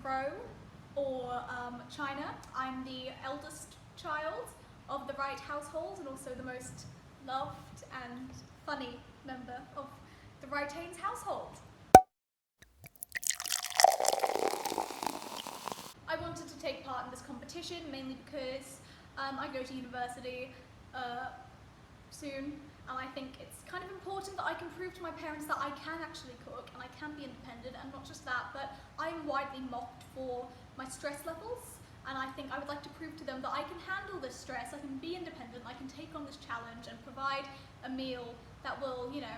Crow or China. I'm the eldest child of the Wright household and also the most loved and funny member of the Wright-Haynes household. I wanted to take part in this competition mainly because I go to university soon, and I think it's kind of important that I can prove to my parents that I can actually cook and I can be independent, and not just that, but I'm widely mocked for my stress levels, and I think I would like to prove to them that I can handle this stress, I can be independent, I can take on this challenge and provide a meal that will, you know,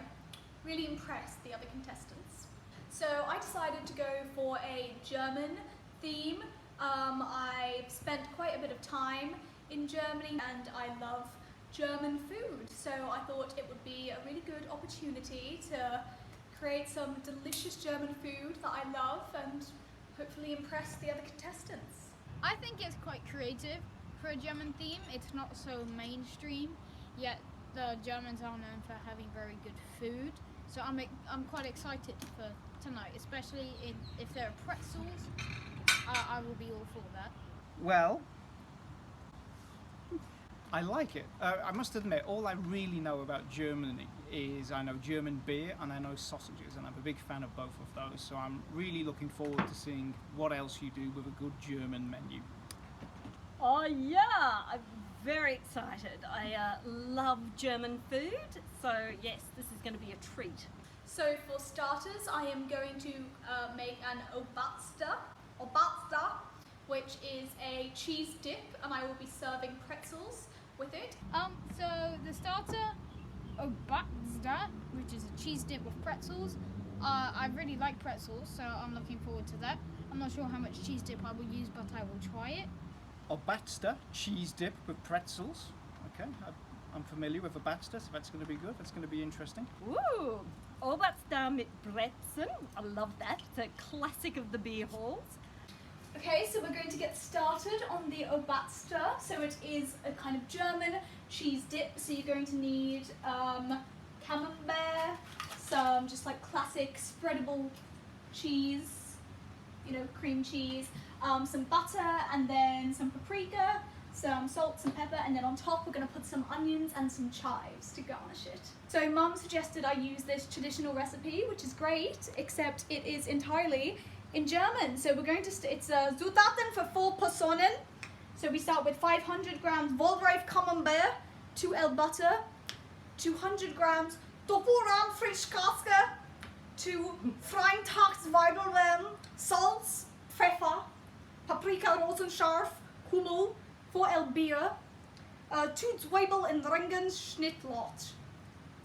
really impress the other contestants. So I decided to go for a German theme. I've spent quite a bit of time in Germany and I love German food, so I thought it would be a really good opportunity to create some delicious German food that I love and hopefully impress the other contestants. I think it's quite creative for a German theme. It's not so mainstream, yet the Germans are known for having very good food. So I'm quite excited for tonight, especially if there are pretzels. I will be all for that. Well, I like it. I must admit, all I really know about Germany is I know German beer and I know sausages, and I'm a big fan of both of those, so I'm really looking forward to seeing what else you do with a good German menu. Oh yeah, I'm very excited. I love German food, so yes, this is going to be a treat. So for starters, I am going to make an Obatster, which is a cheese dip, and I will be serving pretzels with it. So the starter, Obatster, which is a cheese dip with pretzels. I really like pretzels, so I'm looking forward to that. I'm not sure how much cheese dip I will use, but I will try it. Obatster, cheese dip with pretzels. Okay, I'm familiar with Obatster, so that's going to be good. That's going to be interesting. Ooh, Obatster mit Brezen. I love that. It's a classic of the beer halls. Okay, so we're going to get started on the Obatster. So it is a kind of German cheese dip. So you're going to need camembert, some just like classic spreadable cheese, you know, cream cheese, some butter, and then some paprika, some salt, some pepper, and then on top we're going to put some onions and some chives to garnish it. So Mum suggested I use this traditional recipe, which is great, except it is entirely in German. So we're going to, it's Zutaten for 4 Personen. So we start with 500 grams Wohlreif Camembert, 2 L butter, 200 grams Tofuran Frischkäse, 2 Freitagsweidelbeeren, salz, Pfeffer, paprika rosenscharf, Hummel, 4 L beer, 2 Zwiebel in Ringen Schnittlot.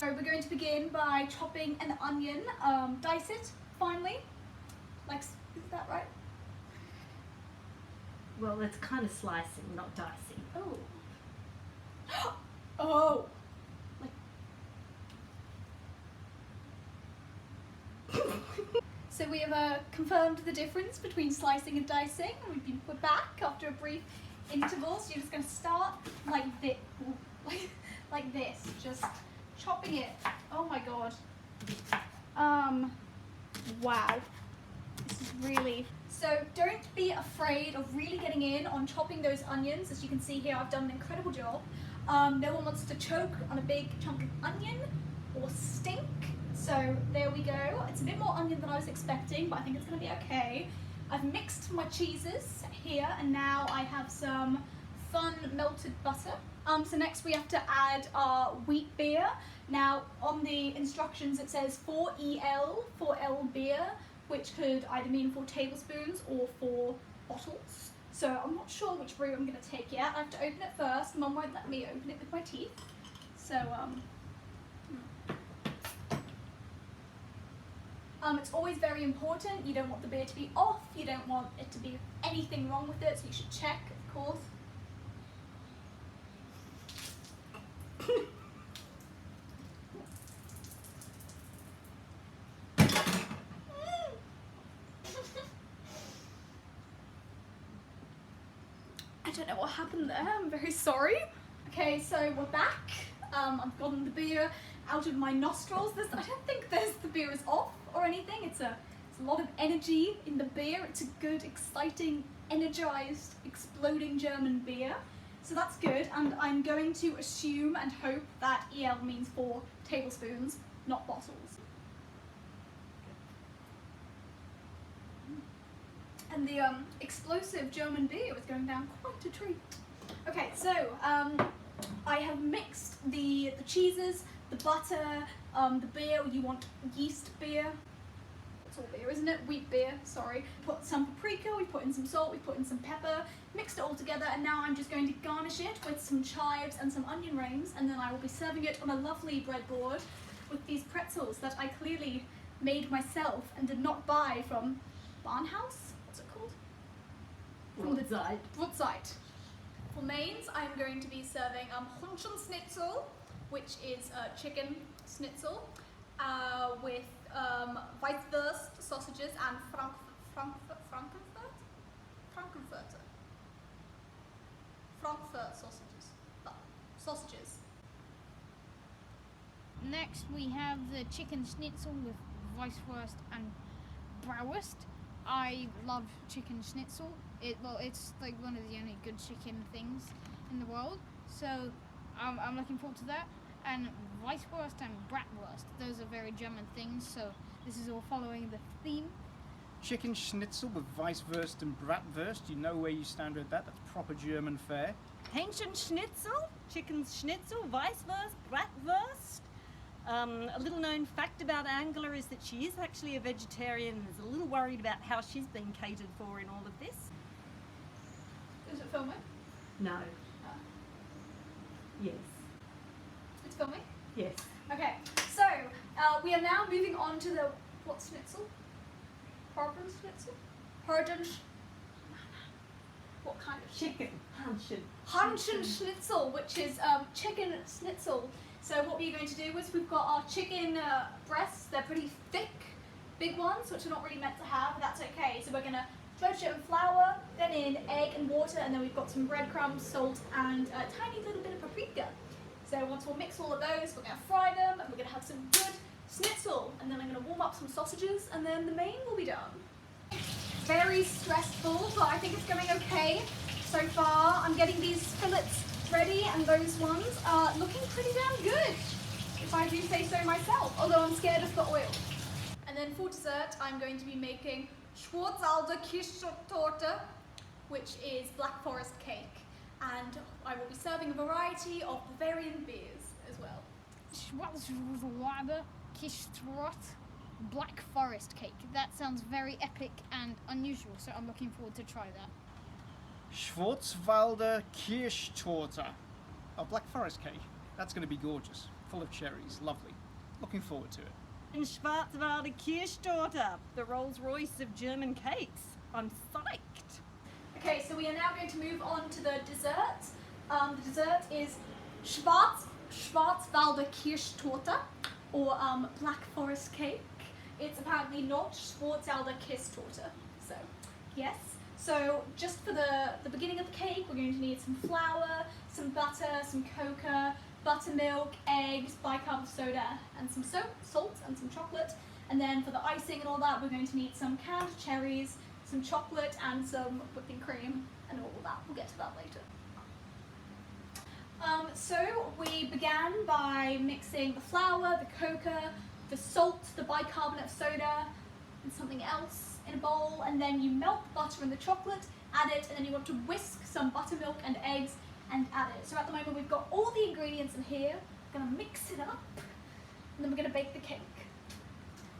So we're going to begin by chopping an onion, dice it finely. Like, is that right? Well, it's kind of slicing, not dicing. Oh. Oh. Like. So we have confirmed the difference between slicing and dicing. We're back after a brief interval. So you're just going to start like this, like this, just chopping it. Oh my god. Wow. This is really... So don't be afraid of really getting in on chopping those onions. As you can see here, I've done an incredible job. No one wants to choke on a big chunk of onion or stink. So there we go. It's a bit more onion than I was expecting, but I think it's going to be okay. I've mixed my cheeses here, and now I have some fun melted butter. So next we have to add our wheat beer. Now on the instructions it says 4 EL beer, which could either mean 4 tablespoons or 4 bottles. So I'm not sure which brew I'm going to take yet. I have to open it first. Mum won't let me open it with my teeth. So it's always very important. You don't want the beer to be off. You don't want it to be anything wrong with it. So you should check, of course. I don't know what happened there. I'm very sorry. Okay, so we're back. I've gotten the beer out of my nostrils. I don't think the beer is off or anything. It's a There's a lot of energy in the beer. It's a good, exciting, energized, exploding German beer. So that's good, and I'm going to assume and hope that EL means 4 tablespoons, not bottles. And the explosive German beer is going down quite a treat. Okay, so I have mixed the cheeses, the butter, the beer. You want yeast beer. It's all beer, isn't it? Wheat beer, sorry. Put some paprika, we put in some salt, we put in some pepper, mixed it all together, and now I'm just going to garnish it with some chives and some onion rings, and then I will be serving it on a lovely breadboard with these pretzels that I clearly made myself and did not buy from Barnhouse. What's it called? Brotzeit. For mains, I'm going to be serving Hühnchen Schnitzel, which is chicken schnitzel, with Weisswurst sausages and Frankfurt sausages. Next we have the chicken schnitzel with Weisswurst and Bratwurst. I love chicken schnitzel. It's like one of the only good chicken things in the world. So I'm looking forward to that. And Weisswurst and Bratwurst, those are very German things. So this is all following the theme. Chicken schnitzel with Weisswurst and Bratwurst. You know where you stand with that. That's proper German fare. Hähnchen Schnitzel, chicken schnitzel, Weisswurst, Bratwurst. A little known fact about Angela is that she is actually a vegetarian and is a little worried about how she's been catered for in all of this. Is it filming? No. Yes. It's filming? Yes. Okay, so we are now moving on to the, what schnitzel? Harden schnitzel? What kind of Chicken. Hähnchen schnitzel, which is chicken schnitzel. So what we're going to do is we've got our chicken breasts. They're pretty thick, big ones, which we're not really meant to have, but that's okay. So we're going to dredge it in flour, then in egg and water, and then we've got some breadcrumbs, salt, and a tiny little bit of paprika. So once we'll mix all of those, we're going to fry them, and we're going to have some good schnitzel. And then I'm going to warm up some sausages, and then the main will be done. Very stressful, but I think it's going okay so far. I'm getting these fillets ready, and those ones are looking pretty damn good, if I do say so myself, although I'm scared of the oil. And then for dessert, I'm going to be making Schwarzwälder Kirschtorte, which is Black Forest cake, and I will be serving a variety of Bavarian beers as well. Schwarzwälder Kirschtorte, Black Forest cake. That sounds very epic and unusual, so I'm looking forward to try that. Schwarzwälder Kirschtorte. Oh, Black Forest cake. That's going to be gorgeous. Full of cherries. Lovely. Looking forward to it. And Schwarzwälder Kirschtorte, the Rolls Royce of German cakes. I'm psyched. Okay, so we are now going to move on to the dessert. The dessert is Schwarzwälder Kirschtorte, or Black Forest cake. It's apparently not Schwarzwälder Kirschtorte. So, yes. So just for the beginning of the cake, we're going to need some flour, some butter, some cocoa, buttermilk, eggs, bicarb soda, and some salt and some chocolate. And then for the icing and all that, we're going to need some canned cherries, some chocolate, and some whipping cream, and all of that. We'll get to that later. So we began by mixing the flour, the cocoa, the salt, the bicarbonate soda, and something else in a bowl, and then you melt the butter and the chocolate, add it, and then you want to whisk some buttermilk and eggs and add it. So at the moment we've got all the ingredients in here. We're going to mix it up, and then we're going to bake the cake.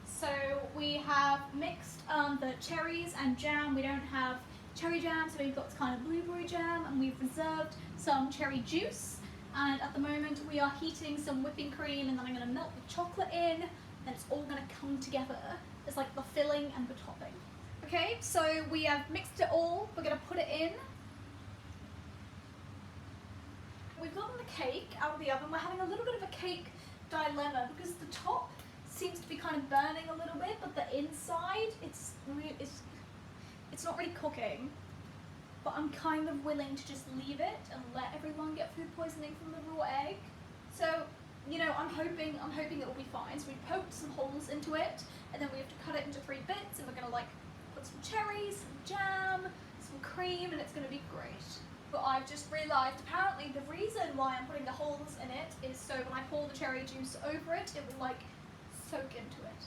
So we have mixed the cherries and jam. We don't have cherry jam, so we've got kind of blueberry jam, and we've reserved some cherry juice. And at the moment we are heating some whipping cream, and then I'm going to melt the chocolate in, and it's all going to come together. It's like the filling and the topping. Okay, so we have mixed it all. We're going to put it in. We've gotten the cake out of the oven. We're having a little bit of a cake dilemma because the top seems to be kind of burning a little bit, but the inside, it's not really cooking. But I'm kind of willing to just leave it and let everyone get food poisoning from the raw egg. So you know, I'm hoping it will be fine. So we poked some holes into it, and then we have to cut it into 3 bits, and we're gonna like put some cherries, some jam, some cream, and it's gonna be great. But I've just realised apparently the reason why I'm putting the holes in it is so when I pour the cherry juice over it, it will like soak into it.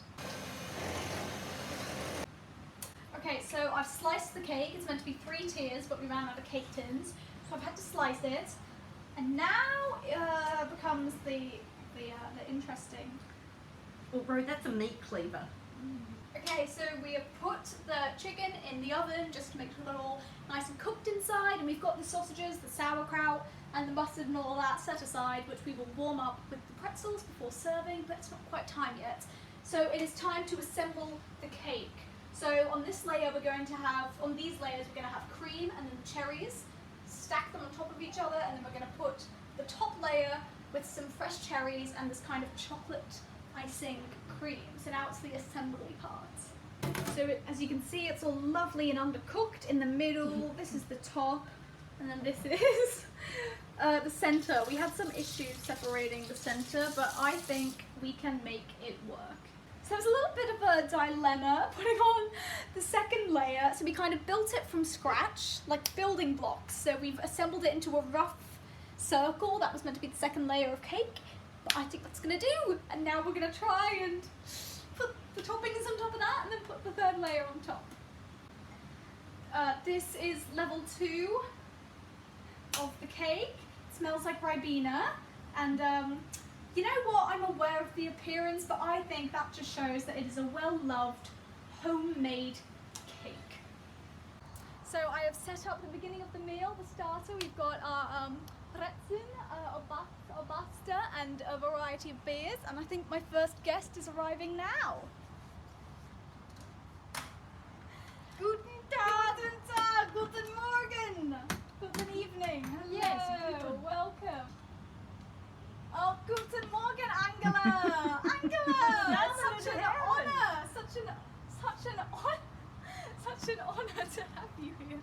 Okay, so I've sliced the cake. It's meant to be 3 tiers, but we ran out of cake tins, so I've had to slice it. And now becomes the interesting. Well, bro, that's a meat cleaver. Okay, so we have put the chicken in the oven just to make sure they're all nice and cooked inside, and we've got the sausages, the sauerkraut, and the mustard and all that set aside, which we will warm up with the pretzels before serving, but it's not quite time yet. So it is time to assemble the cake. So on this layer we're going to have, on these layers we're going to have cream and then cherries, stack them on top of each other, and then we're going to put the top layer with some fresh cherries and this kind of chocolate icing cream. So now it's the assembly part. So as you can see, it's all lovely and undercooked in the middle. This is the top, and then this is the center. We had some issues separating the center, but I think we can make it work. So it was a little bit of a dilemma putting on the second layer. So we kind of built it from scratch, like building blocks. So we've assembled it into a rough circle. That was meant to be the second layer of cake, but I think that's gonna do. And now we're gonna try and put the toppings on top of that and then put the third layer on top. This is level 2 of the cake. It smells like Ribena, and you know what, I'm aware of the appearance, but I think that just shows that it is a well-loved, homemade cake. So I have set up the beginning of the meal, the starter. We've got our Brezen, Obasta, and a variety of beers, and I think my first guest is arriving now. Guten Tag, guten Morgen, guten evening. Hello, Yes, guten. welcome. Oh, guten Morgen, Angela! Angela! Such an honour! Such an honour to have you here.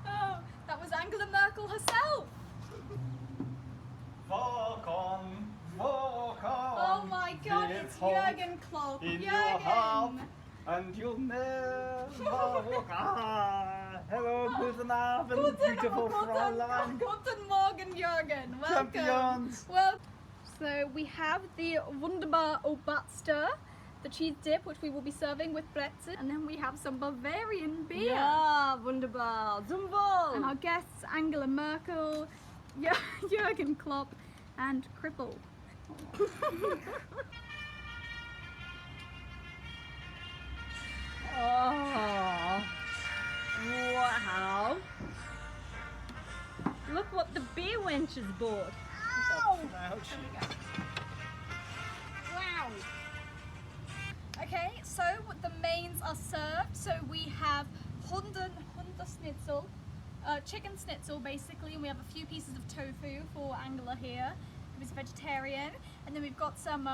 Oh, that was Angela Merkel herself. Walk on, walk on. Oh my God, with it's hope Jürgen Klopp. in your heart, Jürgen! and you'll never walk. Hello, guten Abend, beautiful Fräulein. Guten Morgen, Jürgen. Welcome. Champions. Well, so we have the wunderbar Obasta, the cheese dip, which we will be serving with Brezel, and then we have some Bavarian beer. Ja, wunderbar. Zum Wohl. And our guests, Angela Merkel, Jürgen Klopp, and Cripple. Oh, wow. Look what the beer wench has bought. Ow! Ouch. There we go. Wow. Okay, so the mains are served. So we have Hundeschnitzel, chicken schnitzel basically, and we have a few pieces of tofu for Angela here, who's vegetarian. And then we've got some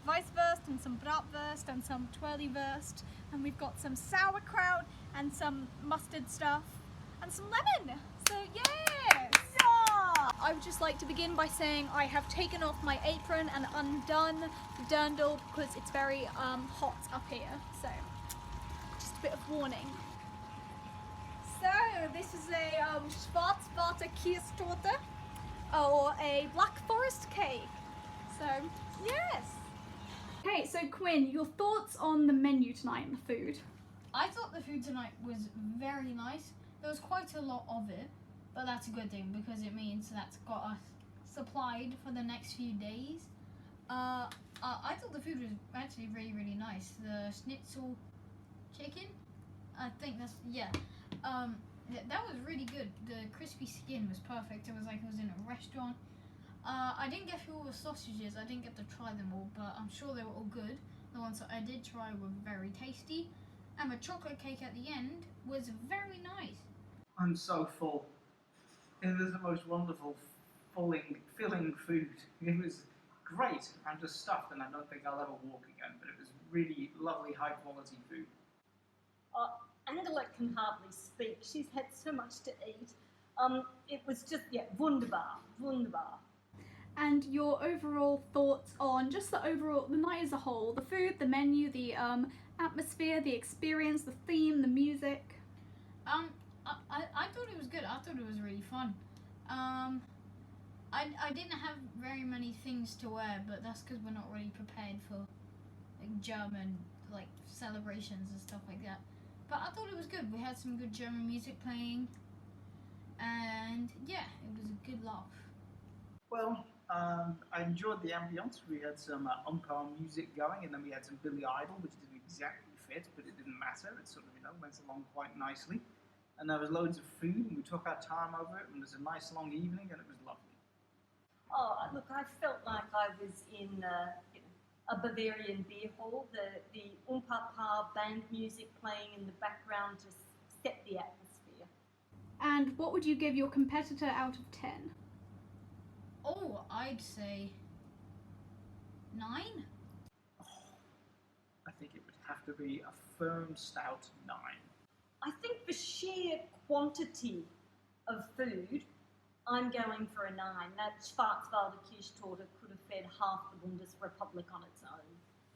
Weisswurst and some Bratwurst and some Twirlywurst, and we've got some sauerkraut and some mustard stuff and some lemon. So yes! I would just like to begin by saying I have taken off my apron and undone the dirndl because it's very hot up here. So just a bit of warning. So this is a Schwarzwälder Käsetorte, or a Black Forest cake. So yes. Okay, so Quinn, your thoughts on the menu tonight and the food? I thought the food tonight was very nice. There was quite a lot of it, but that's a good thing because it means that's got us supplied for the next few days. I thought the food was actually really, really nice. The schnitzel chicken, I think that's, yeah. That was really good. The crispy skin was perfect. It was like it was in a restaurant. I didn't get through all the sausages. I didn't get to try them all, but I'm sure they were all good. The ones that I did try were very tasty. And the chocolate cake at the end was very nice. I'm so full. It was the most wonderful, filling food. It was great. I'm just stuffed, and I don't think I'll ever walk again. But it was really lovely, high quality food. Angela can hardly speak. She's had so much to eat. It was just, yeah, wunderbar, wunderbar. And your overall thoughts on just the night as a whole, the food, the menu, the atmosphere, the experience, the theme, the music. I thought it was good. I thought it was really fun. I didn't have very many things to wear, but that's because we're not really prepared for like German like celebrations and stuff like that. But I thought it was good. We had some good German music playing, and yeah, it was a good laugh. Well, I enjoyed the ambience. We had some on-car music going, and then we had some Billy Idol, which didn't exactly fit, but it didn't matter. It sort of, went along quite nicely. And there was loads of food, and we took our time over it, and it was a nice long evening, and it was lovely. Oh, look, I felt like I was in a Bavarian beer hall. The Umpapa band music playing in the background just set the atmosphere. And what would you give your competitor out of 10? Oh, I'd say 9. I think it would have to be a firm, stout 9. I think for sheer quantity of food, I'm going for a 9. That Schwarzwälder Kirschtorte could have fed half the Bundesrepublik on its own.